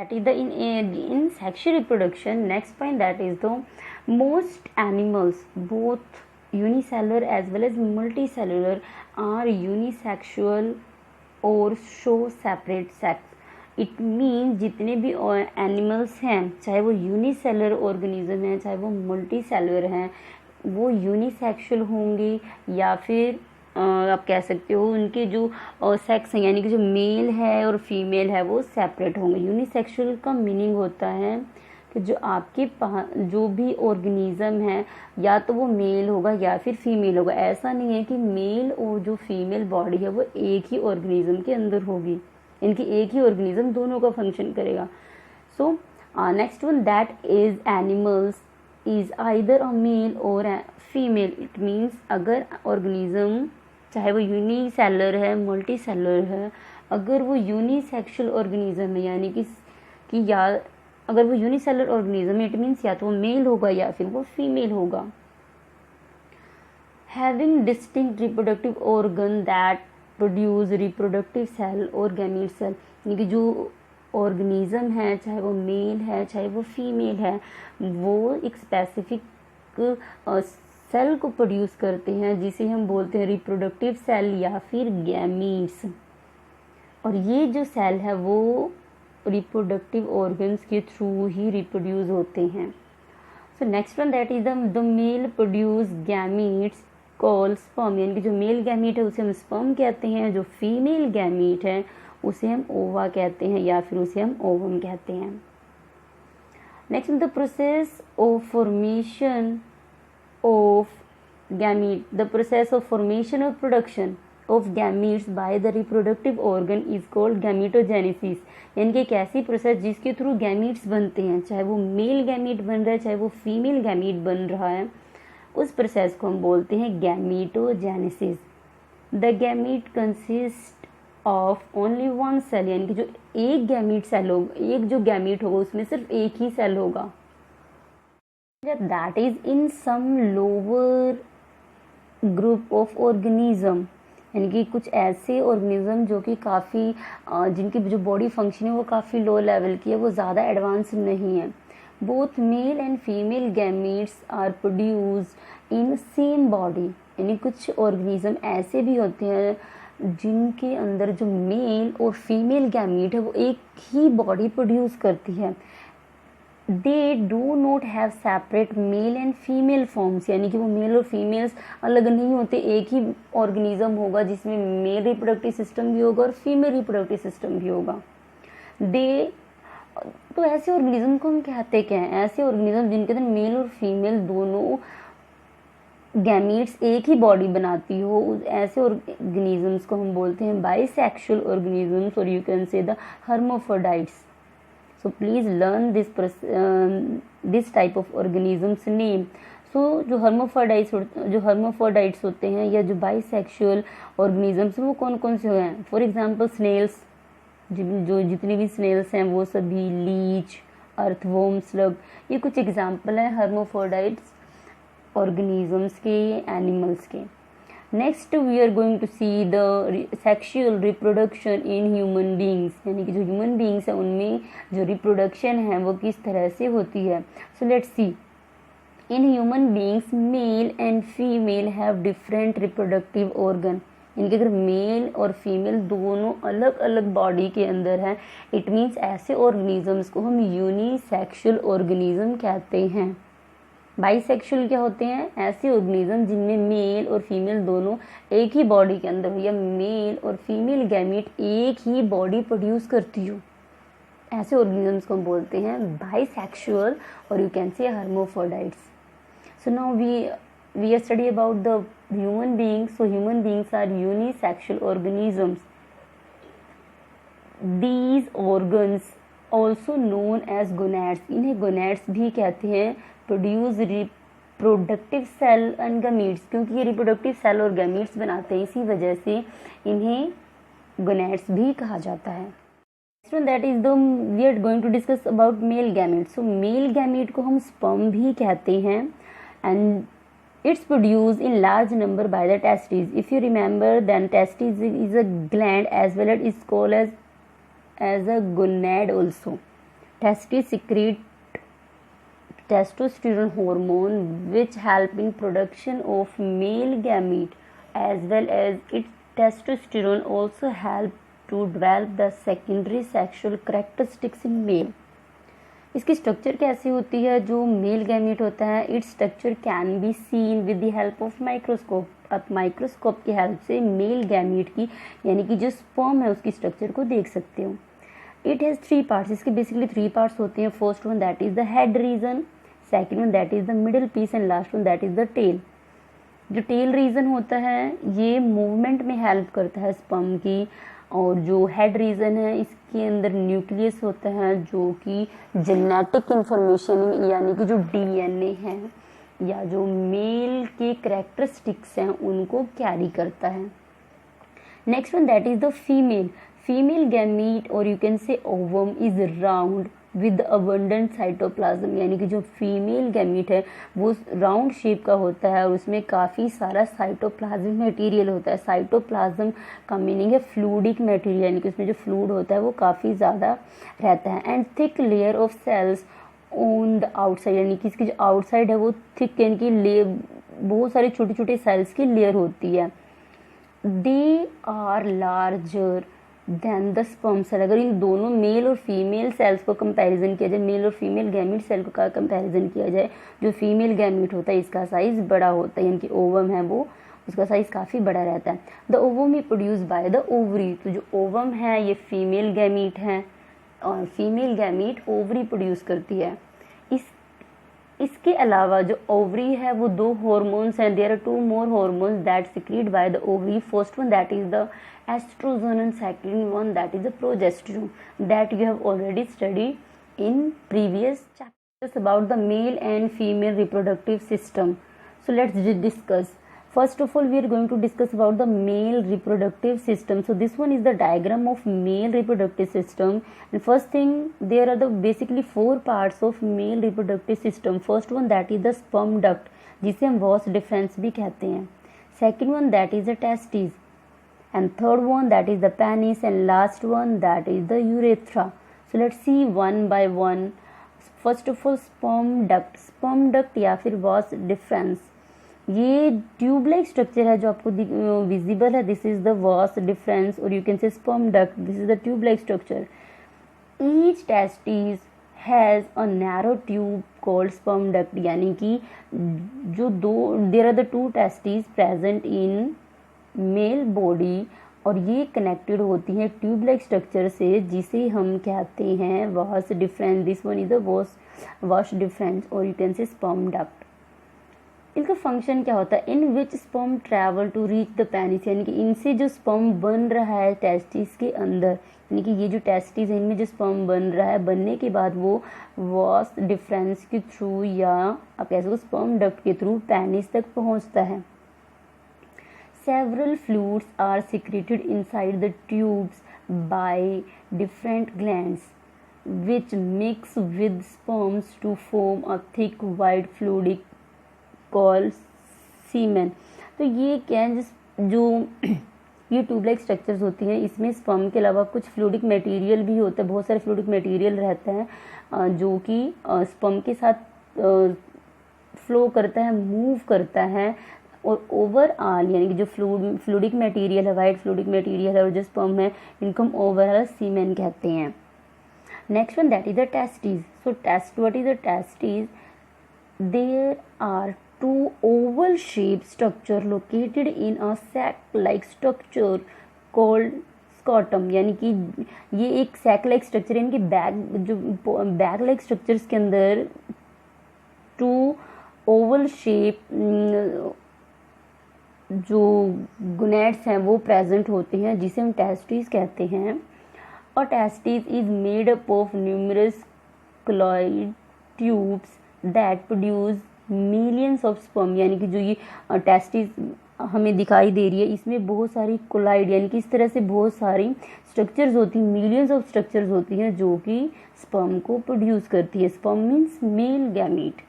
That is the in sexual reproduction. Next point, that is the most animals, both unicellular as well as multicellular, are unisexual और show separate sex. It means जितने भी animals हैं, चाहे वो unicellular organism हैं, चाहे वो multi cellular हैं, वो यूनिसेक्सुअल होंगे या फिर आप कह सकते हो उनके जो सेक्स हैं यानी कि जो मेल है और फीमेल है वो सेपरेट होंगे. यूनिसेक्सुअल का मीनिंग होता है कि जो आपके जो भी ऑर्गेनिज्म है या तो वो मेल होगा या फिर फीमेल होगा. ऐसा नहीं है कि मेल और जो फीमेल बॉडी है वो एक ही ऑर्गेनिज्म के अंदर होगी. इनकी एक ही ऑर्गेनिज्म दोनों का फंक्शन करेगा. So next one, that is animals is either a male और फीमेल. इट मीन्स अगर ऑर्गेनिज्म चाहे वो यूनिसेलुलर है, मल्टी सेलुलर है, अगर वो यूनिसेक्सुअल ऑर्गेनिज्म है यानी कि या अगर वो यूनिसेलुलर ऑर्गेनिज्म है, इट मीन्स या तो वो मेल होगा या फिर वो फीमेल होगा. Having distinctive reproductive organ that produce reproductive cell और गैमीट सेल. यानी कि जो ऑर्गेनिज्म है, चाहे वो मेल है चाहे वो फीमेल है, वो एक स्पेसिफिक सेल को प्रोड्यूस करते हैं जिसे हम बोलते हैं रिप्रोडक्टिव सेल या फिर गैमीट्स. और ये जो सेल है वो रिप्रोडक्टिव ऑर्गन्स के थ्रू ही रिप्रोड्यूस होते हैं. सो next one, that is the male produce gametes called sperm. यानी कि जो मेल गैमीट है उसे हम स्पर्म कहते हैं, जो फीमेल गैमीट है उसे हम ओवा कहते हैं या फिर उसे हम ओवम कहते हैं. Next, the process of formation of gamete. The process of formation or production of gametes by the reproductive organ is called gametogenesis. यानी कि एक ऐसी प्रोसेस जिसके थ्रू गैमीट्स बनते हैं, चाहे वो मेल गैमीट बन रहा है चाहे वो फीमेल गैमीट बन रहा है, उस प्रोसेस को हम बोलते हैं gametogenesis. The gamete consist of only one cell. यानी कि जो एक गैमीट सेल होगा, एक जो गैमीट होगा उसमें सिर्फ एक ही सेल होगा. That is in some lower group of organism. यानी कि कुछ ऐसे ऑर्गेनिज्म जो कि काफ़ी जिनकी जो बॉडी फंक्शन है वो काफ़ी लो लेवल की है, वो ज़्यादा एडवांस नहीं है. Both male and female gametes are produced in same body. यानी कुछ ऑर्गेनिज्म ऐसे भी होते हैं जिनके अंदर जो मेल और फीमेल गैमीट है वो एक ही बॉडी प्रोड्यूस करती है. They do not have separate mail and female forms. यानी कि वो मेल और फीमेल्स अलग नहीं होते, एक ही ऑर्गेनिज्म होगा जिसमें मेल रिप्रोडक्टिव सिस्टम भी होगा और फीमेल रिप्रोडक्टिव सिस्टम भी होगा. तो ऐसे ऑर्गेनिज्म को हम कहते क्या हैं? ऐसे ऑर्गेनिज्म जिनके अंदर मेल और फीमेल दोनों गैमीट्स एक ही बॉडी बनाती हो, ऐसे ऑर्गेनिजम्स को हम बोलते हैं बाइसेक्सुअल ऑर्गेनिजम्स और you can say the hermaphrodites. So please learn this type of organisms name. So जो hermaphrodites होते हैं या जो bisexual organisms वो कौन कौन से हैं? For example snails, जो जितने भी snails हैं वो सभी, leech, earthworm, slug, ये कुछ एग्जाम्पल हैं hermaphrodites organisms के, animals के. Next we are going to see the sexual reproduction in human beings. यानी कि जो ह्यूमन बींग्स हैं उनमें जो रिप्रोडक्शन है वो किस तरह से होती है. So let's see. In human beings mail and female have different reproductive organ. यानी कि अगर मेल और फीमेल दोनों अलग अलग बॉडी के अंदर हैं, इट मीन्स ऐसे ऑर्गेनिजम्स को हम यूनिसेक्सुअल ऑर्गेनिज्म कहते हैं. बाइसेक्सुअल क्या होते हैं? ऐसे ऑर्गेनिज्म जिनमें मेल और फीमेल दोनों एक ही बॉडी के अंदर हो या मेल और फीमेल गैमीट एक ही बॉडी प्रोड्यूस करती हो, ऐसे ऑर्गेनिजम्स को हम बोलते हैं बाइसेक्सुअल और you can say hermaphrodites. So now we are study about the human beings. So human beings are unisexual organisms. These organs also known as gonads. इन्हें गोनैड्स भी कहते हैं. Produce reproductive cell and gametes. क्योंकि ये reproductive cell और gametes बनाते हैं, इसी वजह से इन्हें गोनैड्स भी कहा जाता है. Next one, that is the we are going to discuss about male gamete. So male gamete को हम स्पर्म भी कहते हैं and it's produce in large number by the testis. If you remember then testis is a gland as well as is called as a gonad also. Testis secrete testosterone hormone which help in production of male gamete, as well as its testosterone also help to develop the secondary sexual characteristics in male. इसकी structure कैसी होती है? जो male gamete होता है, its structure can be seen with the help of microscope. आप microscope की help से मेल गैमीट की यानी कि जो स्पर्म है उसकी स्ट्रक्चर को देख सकते हो। इट हैज़ 3 पार्ट्स, इसके बेसिकली 3 पार्ट्स होते हैं। First one that is the head region, second one that is the middle piece and last one that is the tail. जो टेल रीजन होता है ये मूवमेंट में हेल्प करता है स्पर्म की, और जो हेड रीजन है इसके अंदर न्यूक्लियस होता है जो कि जेनेटिक इंफॉर्मेशन यानी कि जो डीएनए है या जो मेल के कैरेक्टरिस्टिक्स हैं उनको कैरी करता है। Next one that is the female gamete और you can say ovum is round with abundant cytoplasm, यानी कि जो फीमेल गैमीट है वो राउंड शेप का होता है और उसमें काफ़ी सारा साइटोप्लाज्मिक मटेरियल होता है। साइटोप्लाज्म का मीनिंग है फ्लूइडिक मटेरियल, यानी कि उसमें जो फ्लूइड होता है वो काफ़ी ज़्यादा रहता है। And thick layer of cells on the outside, यानी कि इसकी जो आउटसाइड है वो थिक यानी कि बहुत सारे छोटे छोटे सेल्स की लेयर होती है। They are larger than the sperm cell. अगर इन दोनों मेल और फीमेल सेल्स को कंपैरिजन किया जाए, मेल और फीमेल गैमीट सेल का कंपैरिजन किया जाए, जो फीमेल गैमीट होता है इसका साइज बड़ा होता है, यानी कि ओवम है वो उसका साइज काफ़ी बड़ा रहता है। The ovum he produce by the ovary, तो जो ओवम है ये फीमेल गैमीट है और फीमेल गैमीट ओवरी प्रोड्यूस करती है। इसके अलावा जो ओवरी है वो 2 हार्मोन्स हैं। There are 2 more hormones that secrete by the ovary. First one that is the estrogen and second one that is the progesterone that you have already studied in previous chapters about the male and female reproductive system. So let's discuss. First of all, we are going to discuss about the male reproductive system. So this one is the diagram of male reproductive system. And first thing, there are the basically 4 parts of male reproductive system. First one that is the sperm duct, जिसे हम vas deferens भी कहते हैं. Second one that is the testes. And third one that is the penis, and last one that is the urethra. So let's see one by one. First of all, sperm duct या फिर vas deferens, ये tube like structure है जो आपको visible है। This is the vas deferens और you can से sperm duct, this is the tube like structure. Each testis has a narrow tube called sperm duct, यानी कि जो there are the 2 testes present in male body और ये connected होती हैं tube like structure से जिसे हम कहते हैं vas deferens. This one is the vas deferens और you can say sperm duct. इनका फंक्शन क्या होता है? In which sperm travel to reach the penis, यानी कि इनसे जो स्पर्म बन रहा है टेस्टिस के अंदर, यानी कि ये जो टेस्टिस है इनमें जो स्पर्म बन रहा है बनने के बाद वो वास डिफरेंस के थ्रू या आप कह सकते हो स्पर्म डक्ट के थ्रू पेनिस तक पहुंचता है। Several fluids are secreted inside the tubes by different glands, which mix with sperms to form a thick white fluid called semen. तो ये क्या है जो ये ट्यूब लाइक स्ट्रक्चर्स होती हैं, इसमें स्पर्म के अलावा कुछ फ्लूइडिक मटेरियल भी होता है, बहुत सारे फ्लूइडिक मटेरियल रहता है जो कि स्पर्म के साथ फ्लो करता है, मूव करता है और ओवरऑल यानी कि जो फ्लूइडिक मटेरियल है, वाइट फ्लूइडिक मटेरियल है और जो स्पर्म है इनको हम ओवरऑल सीमेन कहते हैं। Next one that is the testis. So what is the testis? There are 2 oval shaped structure located in a sac like structure called scrotum, यानी कि ये एक सैक लाइक स्ट्रक्चर है, यानी कि बैग लाइक स्ट्रक्चर्स के अंदर 2 ओवल शेप जो गुनेट्स हैं वो प्रेजेंट होते हैं जिसे हम टेस्टिस कहते हैं। और testis is made up of numerous coiled tubes that produce millions of sperm, यानी कि जो ये टेस्टिस हमें दिखाई दे रही है इसमें बहुत सारी कोलाइड यानी कि इस तरह से बहुत सारी स्ट्रक्चर्स होती हैं, मिलियंस ऑफ स्ट्रक्चर्स होती हैं जो कि स्पर्म को प्रोड्यूस करती है। Sperm means male gamete.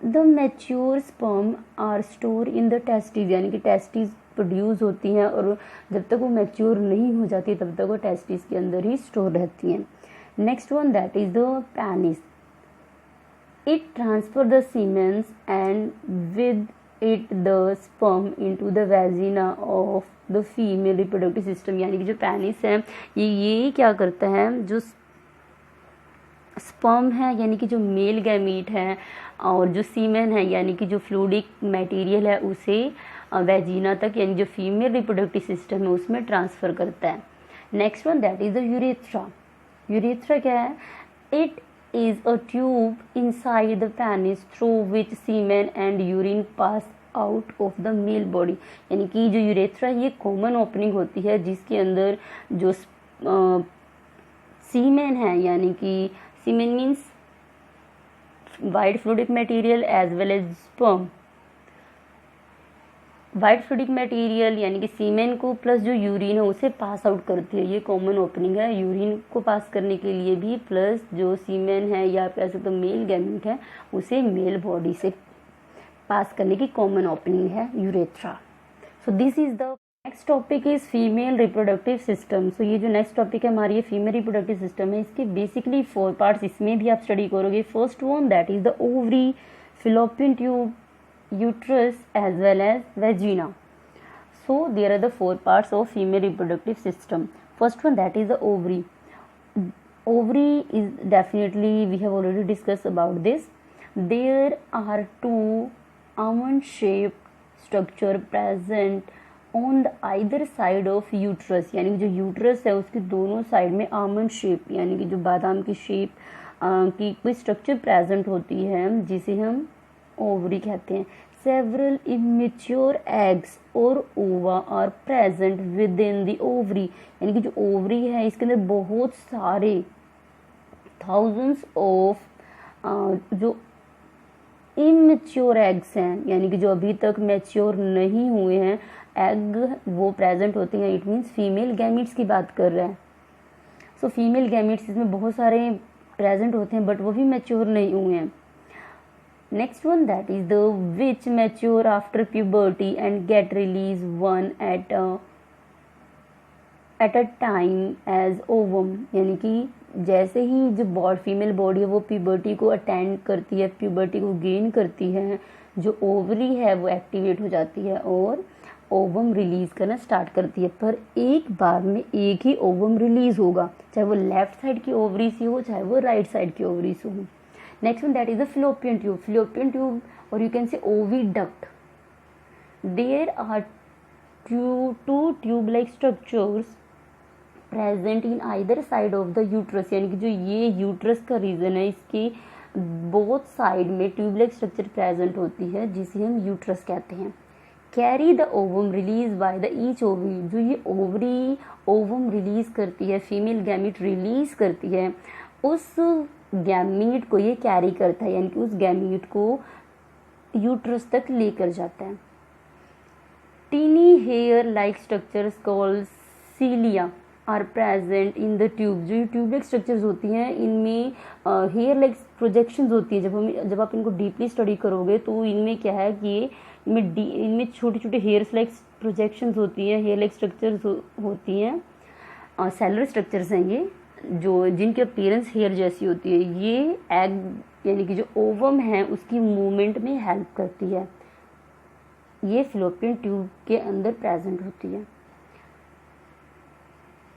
The mature sperm are store in the testis, यानी कि टेस्टिस प्रोड्यूस होती हैं और जब तक वो मैच्योर नहीं हो जाती तब तक वो टेस्टिस के अंदर ही स्टोर रहती हैं। Next one that is the penis. It transfer the semen and with it the sperm into the vagina of the female reproductive system. यानी कि जो पेनिस है ये क्या करता है, जो स्पर्म है यानी कि जो मेल गैमीट है और जो सीमेन है यानी कि जो फ्लूइडिक मटेरियल है उसे वेजिना तक यानी जो फीमेल रिप्रोडक्टिव सिस्टम है उसमें ट्रांसफ़र करता है. Next one that is the urethra. Urethra क्या है? It is a tube inside the penis through which semen and urine pass out of the male body. यानी कि जो यूरेथ्रा ये कॉमन ओपनिंग होती है जिसके अंदर जो सीमेन है यानी कि semen means white fluidic material as well as sperm. White fluidic material यानी कि सीमेन को प्लस जो यूरिन है उसे पास आउट करती है. ये कॉमन ओपनिंग है यूरिन को पास करने के लिए भी, प्लस जो सीमेन है या कह सकते मेल गैमीट है उसे मेल बॉडी से पास करने की कॉमन ओपनिंग है urethra. So this is the next topic is female reproductive system. So ये जो नेक्स्ट टॉपिक है हमारी ये फीमेल रिप्रोडक्टिव सिस्टम है. इसके बेसिकली 4 पार्ट्स इसमें भी आप स्टडी करोगे. First one that is the ovary, fallopian tube, uterus as well as vagina. So there are the 4 parts of female reproductive system. First one that is the ovary. Ovary is definitely we have already discussed about this. There are 2 almond shaped structure present on the either side of uterus. यानी कि जो uterus है उसके दोनों side में almond shape यानी कि जो बादाम की शेप की कोई स्ट्रक्चर प्रेजेंट होती है जिसे हम ओवरी कहते हैं. सेवरल इमेच्योर एग्स और ova are present within the ovary. यानी कि जो ओवरी है इसके अंदर बहुत सारे थाउजेंड्स ऑफ जो इमेच्योर एग्स हैं यानी कि जो अभी तक मैच्योर नहीं हुए हैं एग वो प्रेजेंट होते हैं. इट मीन्स फीमेल गैमीट्स की बात कर रहे हैं. सो फीमेल गैमीट्स इसमें बहुत सारे प्रेजेंट होते हैं बट वो भी मैच्योर नहीं हुए हैं. Next one that is the which mature after puberty and get released one at a time as ovum. यानी कि जैसे ही जो फीमेल बॉडी है वो प्यूबर्टी को अटेंड करती है, प्यूबर्टी को गेन करती है, जो ओवरी है वो एक्टिवेट हो जाती है और ओवम रिलीज करना स्टार्ट करती है. पर एक बार में एक ही ओवम रिलीज होगा, चाहे वो लेफ्ट साइड की ओवरी से हो चाहे वो राइट साइड की ओवरी से हो. Next one that is the fallopian tube. Fallopian tube or you can say oviduct. There are two tube-like structures present in either side of the uterus. यानी कि जो ये यूट्रस का रीजन है इसके बोथ साइड में ट्यूब-like स्ट्रक्चर प्रेजेंट होती है जिसे हम यूट्रस कहते हैं. Carry the ovum release by the each ovary. जो ये ओवरी ओवम रिलीज करती है, फीमेल गैमीट रिलीज करती है, उस गैमीट को ये कैरी करता है यानी कि उस गैमीट को यूट्रस तक लेकर जाता है. Tiny hair like structures called cilia are present in the tube. जो ट्यूबलाइक स्ट्रक्चर्स होती हैं इनमें हेयर लाइक प्रोजेक्शंस होती है. जब आप इनको डीपली स्टडी करोगे तो इनमें क्या है कि इनमें छोटे छोटे हेयर्स लाइक प्रोजेक्शंस होती हैं, हेयर लाइक स्ट्रक्चर्स होती हैं, सेलुलर स्ट्रक्चर्स हैं ये जो जिनकी अपीयरेंस हेयर जैसी होती है. ये एग यानी कि जो ओवम है उसकी मूवमेंट में हेल्प करती है. ये फिलोपियन ट्यूब के अंदर प्रेजेंट होती है.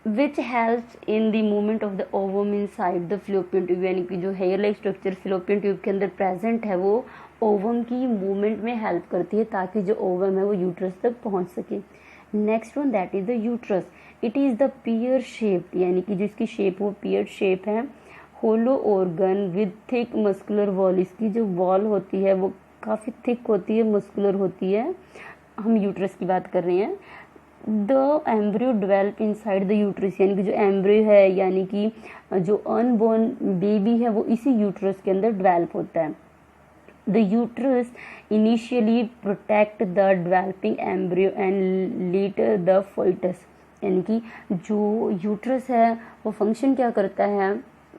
Which helps in the movement of the ovum inside the fallopian tube. यानी कि जो hair like structure fallopian tube के अंदर प्रेजेंट है वो ओवम की मूवमेंट में हेल्प करती है ताकि जो ओवम है वो यूट्रस तक पहुंच सके. Next one that is the uterus. It is the pear shape यानी कि जिसकी शेप वो पियर शेप है. Hollow organ with thick muscular wall. इसकी जो वॉल होती है वो काफ़ी थिक होती है, मस्कुलर होती है. हम यूट्रस की बात कर रहे हैं. The embryo develop inside the uterus. यानी कि जो एम्ब्रियो है यानी कि जो अनबॉर्न बेबी है वो इसी यूट्रस के अंदर डेवलप होता है. The uterus initially protect the developing embryo and later the foetus. यानी कि जो यूट्रस है वो फंक्शन क्या करता है,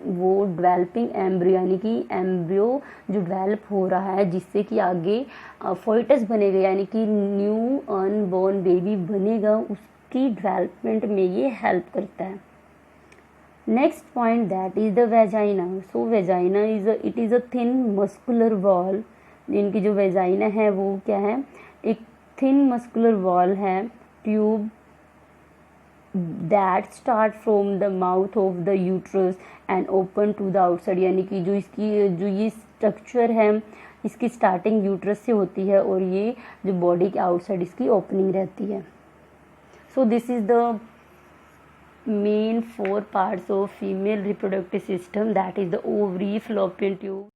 वो डेवलपिंग एम्ब्रियो यानी कि एम्ब्रियो जो डेवलप हो रहा है जिससे कि आगे फोइटस बनेगा यानी कि न्यू अनबॉर्न बेबी बनेगा, उसकी डेवलपमेंट में ये हेल्प करता है. Next point that is the vagina. So vagina it is a thin muscular wall. इनकी जो वेजाइना है वो क्या है, एक थिन मस्कुलर वॉल है, tube that start from the mouth of the uterus and open to the outside. यानी कि जो इसकी जो ये स्ट्रक्चर है इसकी स्टार्टिंग यूट्रस से होती है और ये जो बॉडी के आउटसाइड इसकी ओपनिंग रहती है. सो this is the main 4 parts of female reproductive system, that is the ovary, fallopian tube.